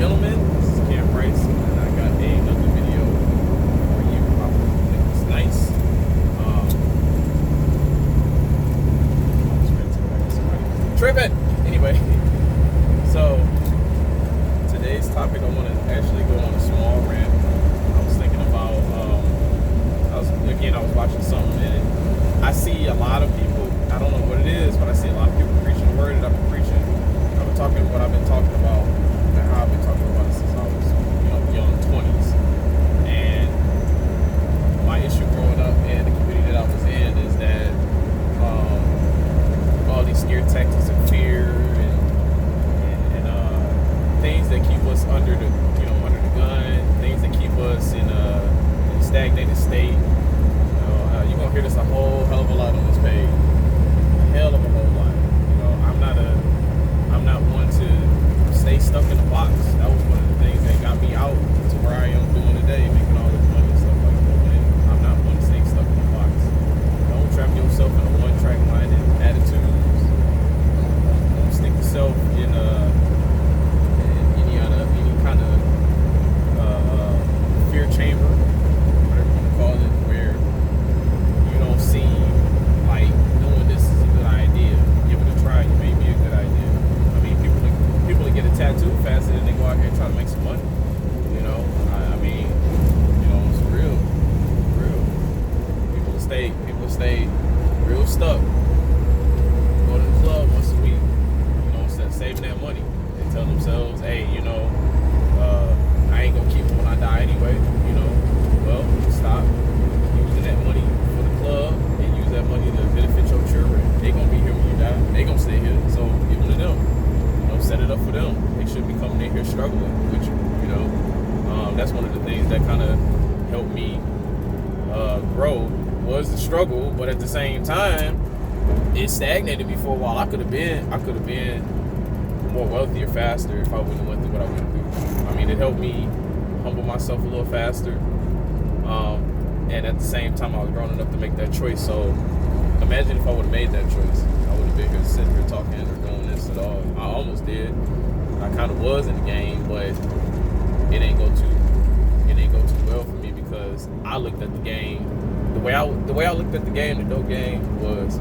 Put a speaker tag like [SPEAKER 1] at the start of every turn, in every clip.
[SPEAKER 1] gentlemen, this is Cam Price, and I got another video for you. I think it's nice. Tripping! Anyway, so today's topic, I want to actually go on a small rant. I was thinking about, I was watching something, and I see a lot of people, I don't know what it is, but I see a lot of people preaching the word that I've been preaching. I've been talking what I've been talking about, and how I've been talking about it since I was, young 20s. And my issue growing up in the community that I was in is that all these scare tactics and fear and things that keep us under the gun, things that keep us in a stagnated state. You're gonna hear this a whole hell of a lot on this page. A hell of a whole lot. I'm not one to stay stuck in a box. That was one of the things that got me out to where I am doing today, making all this money and stuff like that. But I'm not one to stay stuck in a box. Don't trap yourself in a one-track mind and attitudes. Don't stick yourself in any kind of fear chamber, whatever you want to call it, where you don't seem like doing this is a good idea. Give it a try. It may be a good idea. I mean, people that get a tattoo faster than they go out here and try to make some money. It's real. People stay real stuck. Go to the club once a week. Instead of saving that money, they tell themselves, hey, I ain't gonna keep it when I die anyway. Well, stop using that money for the club and use that money to benefit your children. They gonna be here when you die. They gonna stay here. So give it to them. Set it up for them. They should be coming in here struggling with you. That's one of the things that kind of helped me grow was the struggle, but at the same time, it stagnated me for a while. I could have been more wealthier faster if I wouldn't have went through what I went through. I mean, it helped me humble myself a little faster. And at the same time, I was grown enough to make that choice. So imagine if I would have made that choice. I would have been here sitting here talking or doing this at all. I almost did. I kind of was in the game, but it ain't go too well for me because I looked at the game. The way I looked at the game, the dope game, was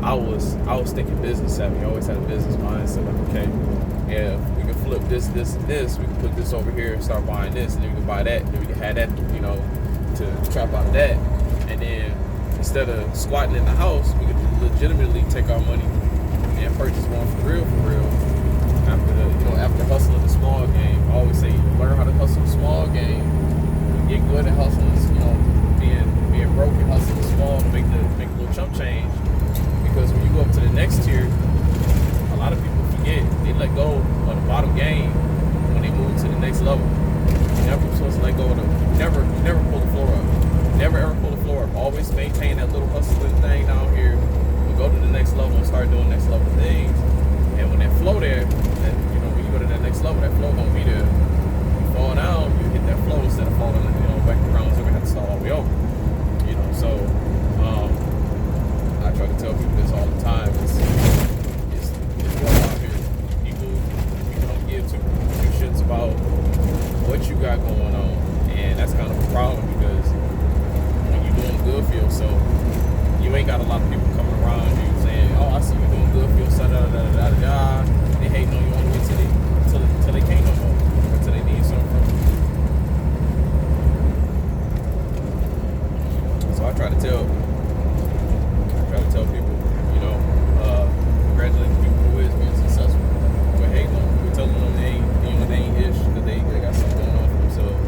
[SPEAKER 1] I was thinking business savvy. I always had a business mindset. Like, okay, yeah, we can flip this, and this. We can put this over here and start buying this, and then we can buy that, and then we can have that, to trap out of that. And then instead of squatting in the house, we could legitimately take our money and purchase one for real. After hustling the small game. I always say, learn how to hustle the small game. Get good at hustling, being broke and hustling small to make a little chump change. Because when you go up to the next tier, a lot of people forget they let go of the bottom game when they move to the next level. You're never supposed to let go of never pull the floor up. Never ever pull the floor up. Always maintain that little hustling thing down here. But go to the next level and start doing next level things. And when that flow there, when you go to that next level, that flow gonna be there. You fall down, you hit that flow instead of falling, back around, so we have to start all the way over. So I try to tell people this all the time. It's rough out here. People don't give two shits about what you got going on, and that's kind of a problem because when you're doing good for yourself, you ain't got a lot of people coming around you saying, "Oh, I see you doing good for yourself." They hating on you all the way till they can't no more, until they need something from you. So I try to tell people, congratulate people who is being successful. We're hating on them. We're telling them they ain't ish because they got something going on for themselves.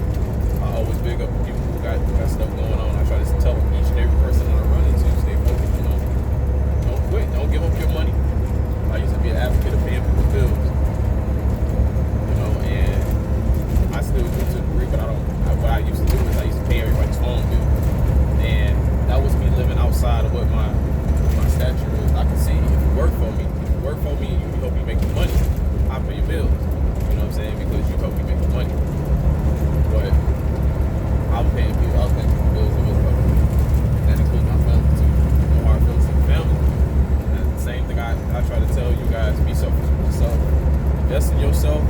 [SPEAKER 1] I always big up people who got stuff going on. I try to tell each and every person that I run into, stay focused. Don't quit. Don't give up your money. I used to be an advocate of paying people's bills. And I still do to a degree, but what I used to do is I used to pay everybody's phone bill. And that was me living outside of what my stature is. I can see if you work for me, you help me make the money, I pay your bills. You know what I'm saying? Because you help me make the money. But I was paying people's bills. That includes my family too. How I feel to the family. And that's the same thing I try to tell you guys, be selfish with yourself. Invest in yourself.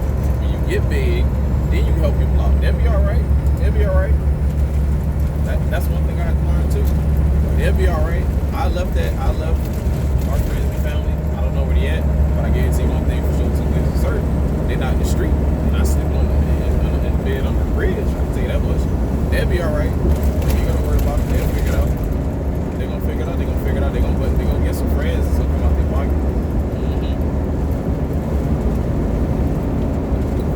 [SPEAKER 1] When you get big, then you can help people out. They'll be all right. They'll be all right. That's one thing I had to learn too. They'll be all right. I left our friends and family. I don't know where they at, but I guarantee one thing for sure, two things for certain. They're not in the street. They're not sleeping in the bed under the bridge. I can tell you that much. They'll be all right. You ain't gotta worry about it. They'll figure it out. They're gonna figure it out. They're gonna figure it out. They're gonna get some friends and come out their pocket.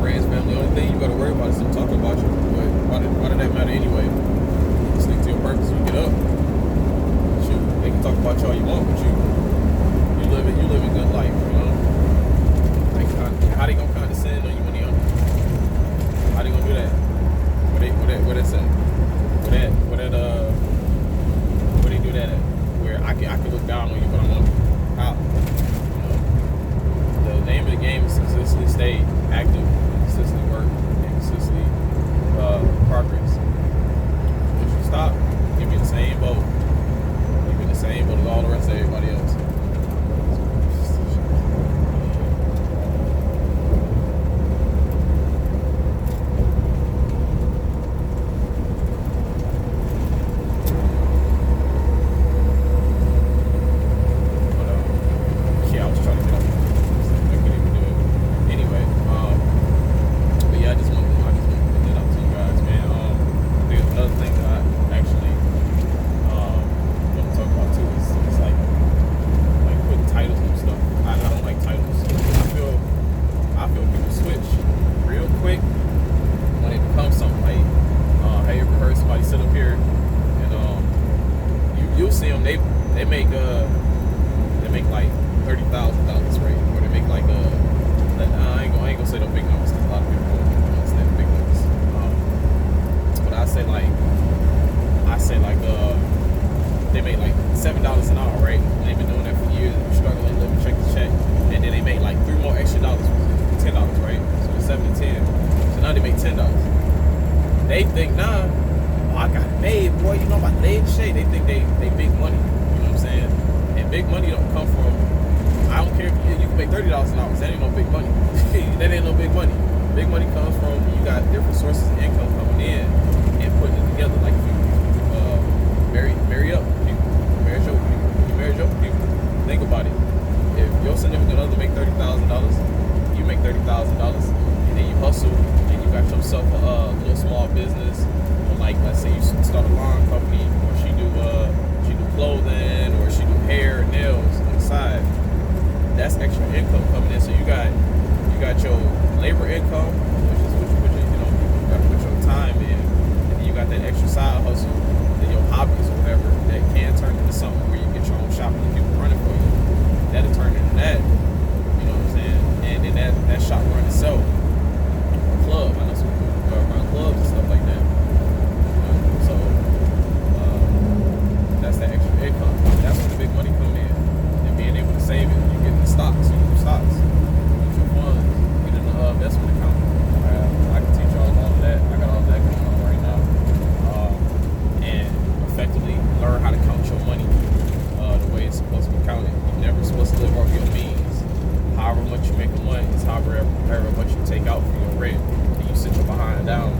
[SPEAKER 1] Friends, family. The only thing you gotta worry about is them talking about you. But why did that matter anyway? Stick to your purpose when you get up. Shoot, they can talk about you all you want, but you live a good life, you know. Like, how they gonna condescend on you when they younger? How they gonna do that? Where that's at? Where they do that at? Where I can look down on you, but I'm on you. How? You know, the name of the game is consistently stay active, consistently work, and consistently progress. If you stop, you'll be in the same boat. You'll be in the same boat as all the rest of everybody else. They make like $30,000, right? Or they make like I ain't gonna say no big numbers because a lot of people don't understand big numbers. But I say like they make like $7 an hour, right? And they've been doing that for years, struggling, living check to check, and then they make like $3 more extra dollars, $10, right? So it's 7 to 10. So now they make $10. They think, nah, I got it made, boy. You know about made shit. They think they big money. You know what I'm saying? And big money don't come from. I don't care if you can make $30 an hour. That ain't no big money. That ain't no big money. Big money comes from you got different sources of income coming in and putting it together. Like if you marry up with people, marriage up with people. Think about it. If your significant other make $30,000, you make $30,000, and then you hustle and you got yourself a little small business. Like let's say you start a lawn company, or she do clothing, or she do hair, nails on the side. That's extra income coming in. So you got your labor income, which is what you got to put your time in, and then you got that extra side hustle, then your hobbies or whatever that can turn into something where you get your own shop and people running for you. That'll turn into that. You know what I'm saying? And then that shop run itself. Or club. I know some people run clubs and stuff like that. So that's that extra income. That's where the big money come in. And being able to save it. You get the stocks, mutual funds, get in the investment account. I can teach y'all all of that. I got all that going on right now. And effectively learn how to count your money the way it's supposed to be counted. You're never supposed to live off your means. However much you make a month is however much you take out for your rent. And you sit your behind down.